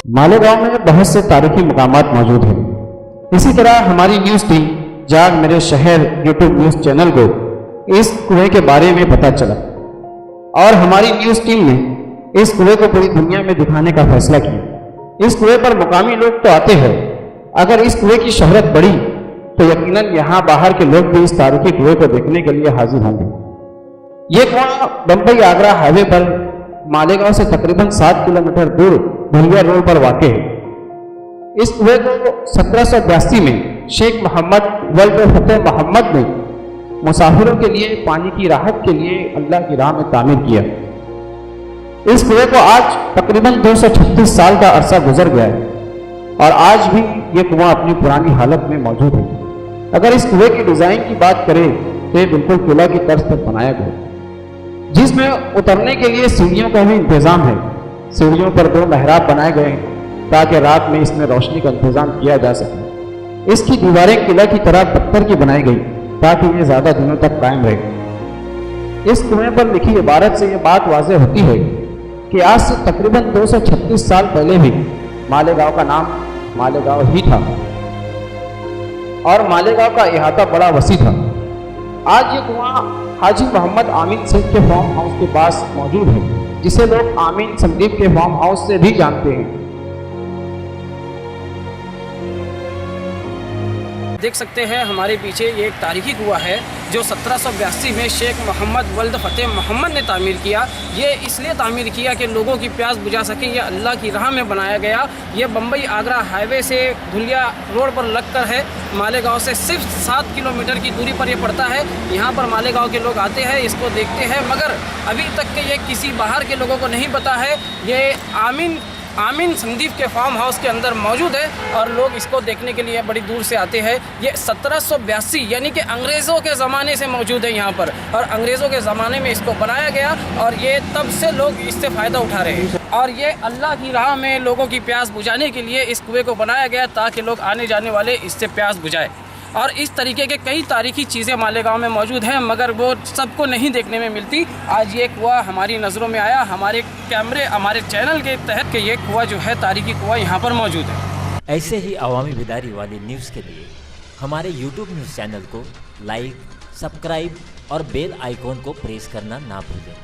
मालेगांव में बहुत से तारीखी मकामात मौजूद हैं। इसी तरह हमारी न्यूज़ टीम जाग मेरे शहर यूट्यूब न्यूज़ चैनल को इस कुएं के बारे में पता चला और हमारी न्यूज़ टीम ने इस कुएं को पूरी दुनिया में दिखाने का फैसला किया। इस कुएं पर मुकामी लोग तो आते हैं, अगर इस कुएं की शोहरत बढ़ी तो यकीनन यहाँ बाहर के लोग भी इस तारीखी कुएं को देखने के लिए हाजिर होंगे। ये कुआं बंबई आगरा हाईवे पर मालेगांव से तकरीबन 7 किलोमीटर दूर भलिया रोड पर वाक़ है। इस कुएं को 1782 में शेख मोहम्मद वल्द फतेह मोहम्मद ने मुसाफिरों के लिए पानी की राहत के लिए अल्लाह की राह में तामीर किया। इस कुएं को आज तकरीबन 236 साल का अरसा गुजर गया है और आज भी ये कुआं अपनी पुरानी हालत में मौजूद है। अगर इस कुएं की डिज़ाइन की बात करें तो ये बिल्कुल किला की तर्ज पर बनाया गया, जिसमें उतरने के लिए सीढ़ियों का भी इंतजाम है। सीढ़ियों पर 2 मेहराब बनाए गए हैं ताकि रात में इसमें रोशनी का इंतजाम किया जा सके। इसकी दीवारें किला की तरह पत्थर की बनाई गई ताकि ये ज़्यादा दिनों तक कायम रहे। इस कुएं पर लिखी इबारत से ये बात वाज़ेह होती है कि आज से तकरीबन 236 साल पहले भी मालेगांव का नाम मालेगांव ही था और मालेगांव का इहाता बड़ा वसी था। आज ये कुआं हाजी मोहम्मद आमीन सेठ के फार्म हाउस के पास मौजूद है, जिसे लोग आमीन संदीप के फार्म हाउस से भी जानते हैं। देख सकते हैं हमारे पीछे ये एक तारीखी कुआं है जो 1782 में शेख मोहम्मद वल्द फतेह मोहम्मद ने तामीर किया। ये इसलिए तामीर किया कि लोगों की प्यास बुझा सके। ये अल्लाह की राह में बनाया गया। ये बम्बई आगरा हाईवे से धुलिया रोड पर लगकर है। मालेगांव से सिर्फ 7 किलोमीटर की दूरी पर ये पड़ता है। यहाँ पर मालेगांव के लोग आते हैं, इसको देखते हैं, मगर अभी तक के ये किसी बाहर के लोगों को नहीं पता है। ये आमीन संदीप के फार्म हाउस के अंदर मौजूद है और लोग इसको देखने के लिए बड़ी दूर से आते हैं। ये 1782 यानी कि अंग्रेज़ों के ज़माने से मौजूद है यहाँ पर और अंग्रेज़ों के ज़माने में इसको बनाया गया और ये तब से लोग इससे फ़ायदा उठा रहे हैं। और ये अल्लाह की राह में लोगों की प्यास बुझाने के लिए इस कुएँ को बनाया गया ताकि लोग आने जाने वाले इससे प्यास बुझाए। और इस तरीके के कई तारीखी चीज़ें मालेगांव में मौजूद हैं, मगर वो सबको नहीं देखने में मिलती। आज ये कुआं हमारी नज़रों में आया, हमारे कैमरे हमारे चैनल के तहत कि ये कुआं जो है तारीखी कुआं यहाँ पर मौजूद है। ऐसे ही अवामी बेदारी वाली न्यूज़ के लिए हमारे YouTube न्यूज़ चैनल को लाइक, सब्सक्राइब और बेल आइकॉन को प्रेस करना ना भूलें।